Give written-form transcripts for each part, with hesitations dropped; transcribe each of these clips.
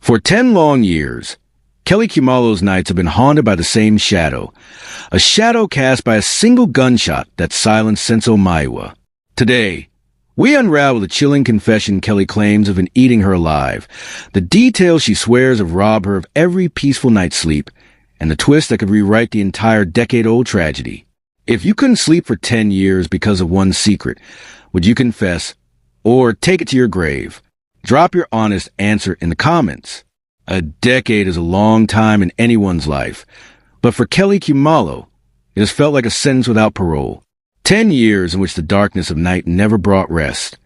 For 10 long years, Kelly Khumalo's nights have been haunted by the same shadow, a shadow cast by a single gunshot that silenced Senso Maiwa. Today, we unravel the chilling confession Kelly claims have been eating her alive, the details she swears have robbed her of every peaceful night's sleep, and the twist that could rewrite the entire decade-old tragedy. If you couldn't sleep for 10 years because of one secret, would you confess or take it to your grave? Drop your honest answer in the comments. A decade is a long time in anyone's life, but for Kelly Khumalo, it has felt like a sentence without parole. 10 years in which the darkness of night never brought rest.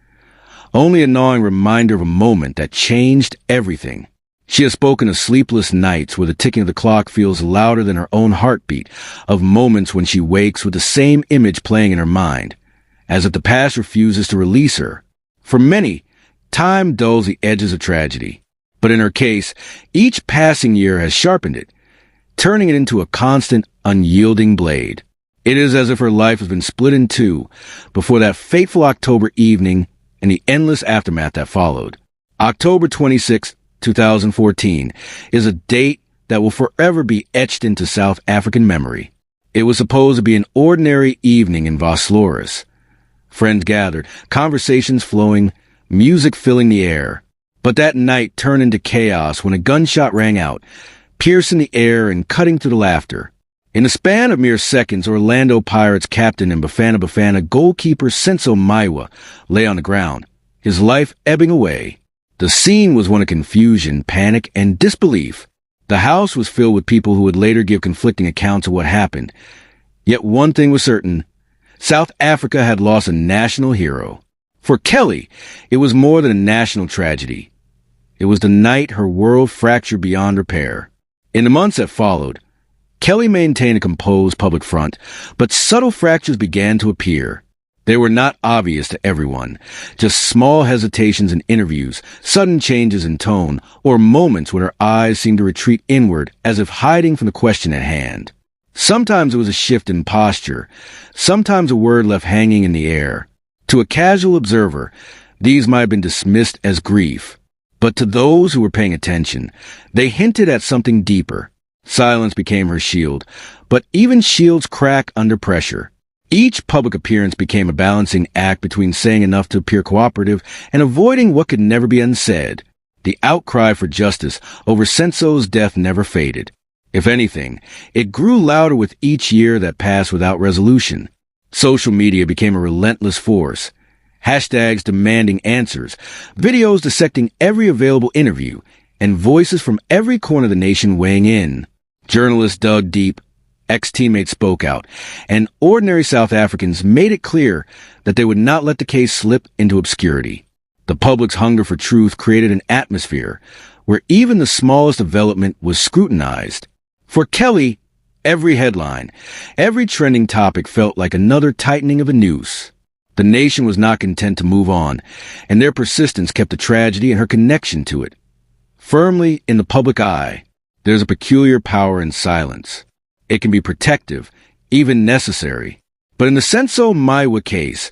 Only a gnawing reminder of a moment that changed everything. She has spoken of sleepless nights where the ticking of the clock feels louder than her own heartbeat, of moments when she wakes with the same image playing in her mind, as if the past refuses to release her. For many, time dulls the edges of tragedy. But in her case, each passing year has sharpened it, turning it into a constant, unyielding blade. It is as if her life has been split in two before that fateful October evening and the endless aftermath that followed. October 26, 2014, is a date that will forever be etched into South African memory. It was supposed to be an ordinary evening in Vosloorus. Friends gathered, conversations flowing, music filling the air. But that night turned into chaos when a gunshot rang out, piercing the air and cutting through the laughter. In the span of mere seconds, Orlando Pirates captain and Bafana Bafana goalkeeper Senso Maiwa lay on the ground, his life ebbing away. The scene was one of confusion, panic, and disbelief. The house was filled with people who would later give conflicting accounts of what happened. Yet one thing was certain: South Africa had lost a national hero. For Kelly, it was more than a national tragedy. It was the night her world fractured beyond repair. In the months that followed, Kelly maintained a composed public front, but subtle fractures began to appear. They were not obvious to everyone, just small hesitations in interviews, sudden changes in tone, or moments when her eyes seemed to retreat inward as if hiding from the question at hand. Sometimes it was a shift in posture, sometimes a word left hanging in the air. To a casual observer, these might have been dismissed as grief, but to those who were paying attention, they hinted at something deeper. Silence became her shield, but even shields crack under pressure. Each public appearance became a balancing act between saying enough to appear cooperative and avoiding what could never be unsaid. The outcry for justice over Senso's death never faded. If anything, it grew louder with each year that passed without resolution. Social media became a relentless force. Hashtags demanding answers, videos dissecting every available interview, and voices from every corner of the nation weighing in. Journalists dug deep, ex-teammates spoke out, and ordinary South Africans made it clear that they would not let the case slip into obscurity. The public's hunger for truth created an atmosphere where even the smallest development was scrutinized. For Kelly, every headline, every trending topic felt like another tightening of a noose. The nation was not content to move on, and their persistence kept the tragedy and her connection to it firmly in the public eye. There's a peculiar power in silence. It can be protective, even necessary. But in the Senso Maiwa case,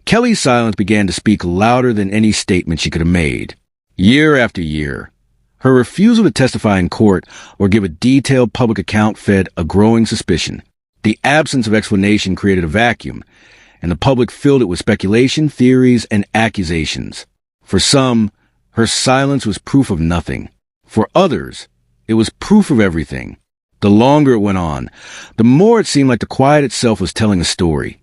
Kelly's silence began to speak louder than any statement she could have made. Year after year, her refusal to testify in court or give a detailed public account fed a growing suspicion. The absence of explanation created a vacuum, and the public filled it with speculation, theories, and accusations. For some, her silence was proof of nothing. For others, it was proof of everything. The longer it went on, the more it seemed like the quiet itself was telling a story,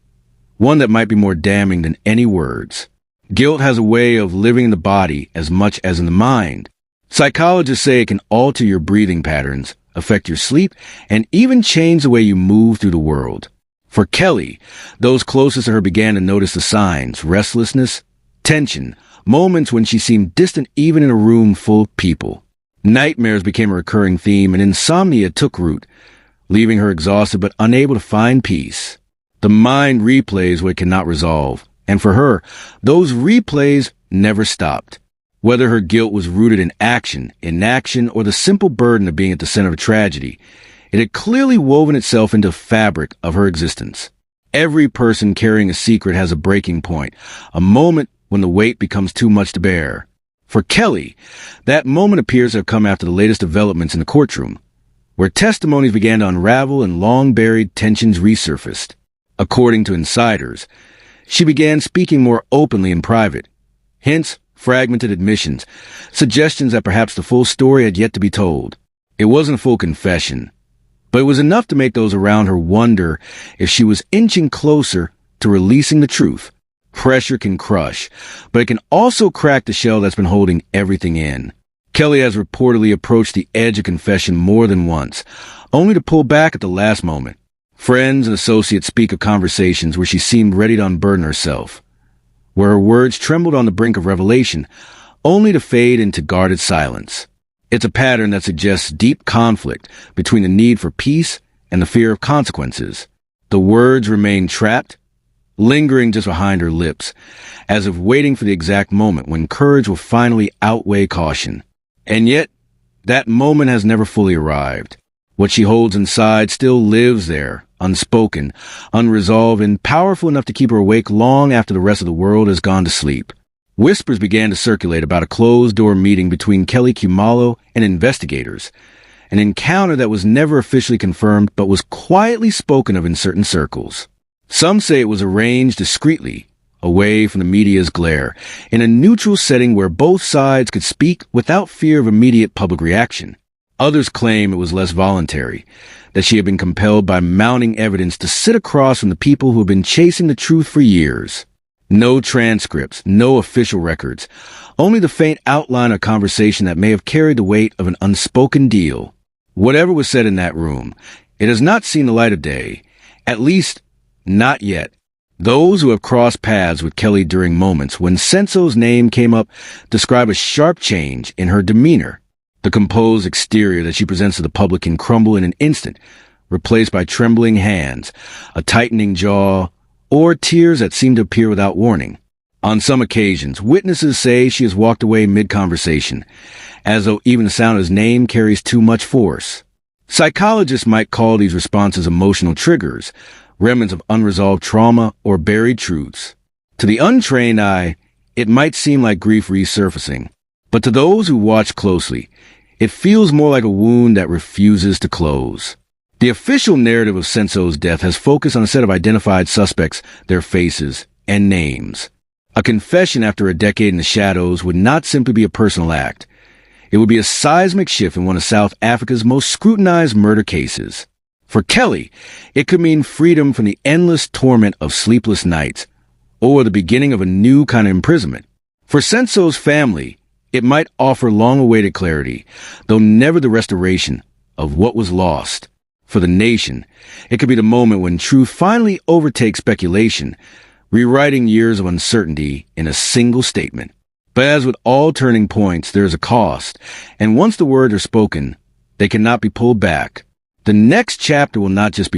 one that might be more damning than any words. Guilt has a way of living in the body as much as in the mind. Psychologists say it can alter your breathing patterns, affect your sleep, and even change the way you move through the world. For Kelly, those closest to her began to notice the signs: restlessness, tension, moments when she seemed distant even in a room full of people. Nightmares became a recurring theme, and insomnia took root, leaving her exhausted but unable to find peace. The mind replays what it cannot resolve, and for her, those replays never stopped. Whether her guilt was rooted in action, inaction, or the simple burden of being at the center of a tragedy, it had clearly woven itself into the fabric of her existence. Every person carrying a secret has a breaking point, a moment when the weight becomes too much to bear. For Kelly, that moment appears to have come after the latest developments in the courtroom, where testimonies began to unravel and long-buried tensions resurfaced. According to insiders, she began speaking more openly in private. Hence, fragmented admissions, suggestions that perhaps the full story had yet to be told. It wasn't a full confession, but it was enough to make those around her wonder if she was inching closer to releasing the truth. Pressure can crush, but it can also crack the shell that's been holding everything in. Kelly has reportedly approached the edge of confession more than once, only to pull back at the last moment. Friends and associates speak of conversations where she seemed ready to unburden herself, where her words trembled on the brink of revelation, only to fade into guarded silence. It's a pattern that suggests deep conflict between the need for peace and the fear of consequences. The words remain trapped, lingering just behind her lips, as if waiting for the exact moment when courage will finally outweigh caution. And yet, that moment has never fully arrived. What she holds inside still lives there, unspoken, unresolved, and powerful enough to keep her awake long after the rest of the world has gone to sleep. Whispers began to circulate about a closed-door meeting between Kelly Khumalo and investigators, an encounter that was never officially confirmed but was quietly spoken of in certain circles. Some say it was arranged discreetly, away from the media's glare, in a neutral setting where both sides could speak without fear of immediate public reaction. Others claim it was less voluntary, that she had been compelled by mounting evidence to sit across from the people who had been chasing the truth for years. No transcripts, no official records, only the faint outline of conversation that may have carried the weight of an unspoken deal. Whatever was said in that room, it has not seen the light of day, at least not yet. Those who have crossed paths with Kelly during moments when Senso's name came up describe a sharp change in her demeanor. The composed exterior that she presents to the public can crumble in an instant, replaced by trembling hands, a tightening jaw, or tears that seem to appear without warning. On some occasions, witnesses say she has walked away mid-conversation, as though even the sound of his name carries too much force. Psychologists might call these responses emotional triggers, remnants of unresolved trauma or buried truths. To the untrained eye, it might seem like grief resurfacing, but to those who watch closely, it feels more like a wound that refuses to close. The official narrative of Senso's death has focused on a set of identified suspects, their faces, and names. A confession after a decade in the shadows would not simply be a personal act. It would be a seismic shift in one of South Africa's most scrutinized murder cases. For Kelly, it could mean freedom from the endless torment of sleepless nights, or the beginning of a new kind of imprisonment. For Senso's family, it might offer long-awaited clarity, though never the restoration of what was lost. For the nation, it could be the moment when truth finally overtakes speculation, rewriting years of uncertainty in a single statement. But as with all turning points, there is a cost, and once the words are spoken, they cannot be pulled back. The next chapter will not just be